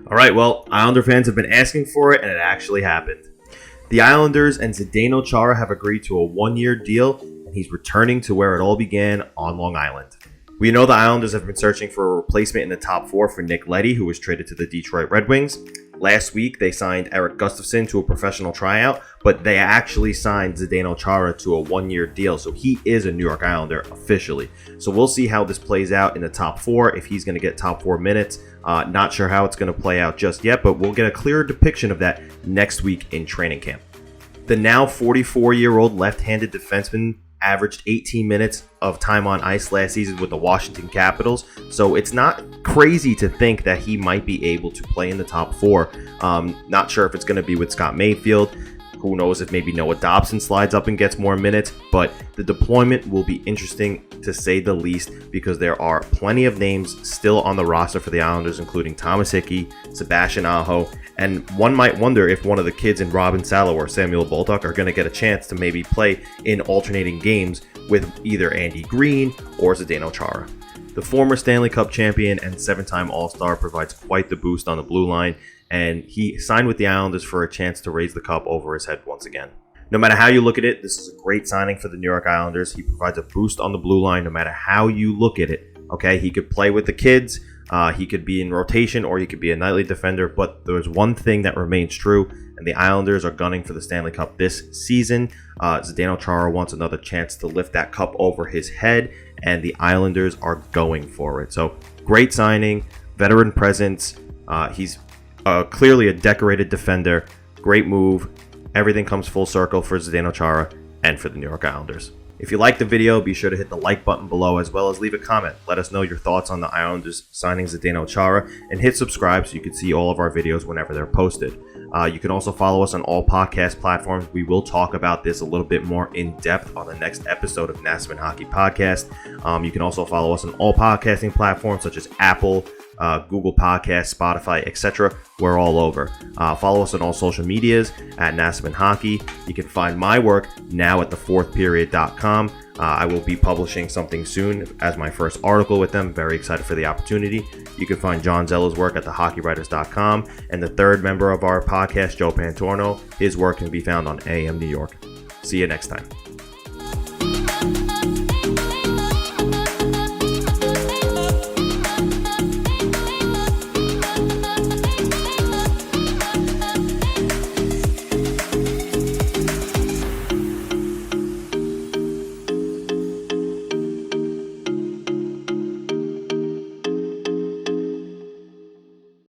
All right, well, Islander fans have been asking for it, and it actually happened. The Islanders and Zdeno Chara have agreed to a one-year deal, and he's returning to where it all began on Long Island. We know the Islanders have been searching for a replacement in the top four for Nick Leddy, who was traded to the Detroit Red Wings. Last week, they signed Erik Gustafsson to a professional tryout, but they actually signed Zdeno Chara to a one-year deal, so he is a New York Islander officially. So we'll see how this plays out in the top four, if he's going to get top four minutes. Not sure how it's going to play out just yet, but we'll get a clearer depiction of that next week in training camp. The now 44-year-old left-handed defenseman averaged 18 minutes of time on ice last season with the Washington Capitals, so it's not crazy to think that he might be able to play in the top four. Not sure if it's going to be with Scott Mayfield. Who knows if maybe Noah Dobson slides up and gets more minutes, but the deployment will be interesting to say the least because there are plenty of names still on the roster for the Islanders, including Thomas Hickey, Sebastian Aho, and one might wonder if one of the kids in Robin Salo or Samuel Bolduc are going to get a chance to maybe play in alternating games with either Andy Green or Zdeno Chara. The former Stanley Cup champion and seven-time All-Star provides quite the boost on the blue line, and he signed with the Islanders for a chance to raise the cup over his head once again. No matter how you look at it, this is a great signing for the New York Islanders. He provides a boost on the blue line no matter how you look at it. Okay, he could play with the kids, he could be in rotation, or he could be a nightly defender, but there's one thing that remains true, and the Islanders are gunning for the Stanley Cup this season. Zdeno Chara wants another chance to lift that cup over his head, and the Islanders are going for it. So, great signing, veteran presence. He's clearly a decorated defender. Great move. Everything comes full circle for Zdeno Chara and for the New York Islanders. If you liked the video, be sure to hit the like button below as well as leave a comment. Let us know your thoughts on the Islanders signing Zdeno Chara, and hit subscribe so you can see all of our videos whenever they're posted. You can also follow us on all podcast platforms. We will talk about this a little bit more in depth on the next episode of Nassau Hockey Podcast. You can also follow us on all podcasting platforms such as Apple, Google Podcasts, Spotify, etc. We're all over. Follow us on all social medias at Nassau Hockey. You can find my work now at thefourthperiod.com. I will be publishing something soon as my first article with them. Very excited for the opportunity. You can find John Zello's work at thehockeywriters.com, and the third member of our podcast, Joe Pantorno, his work can be found on AM New York. See you next time.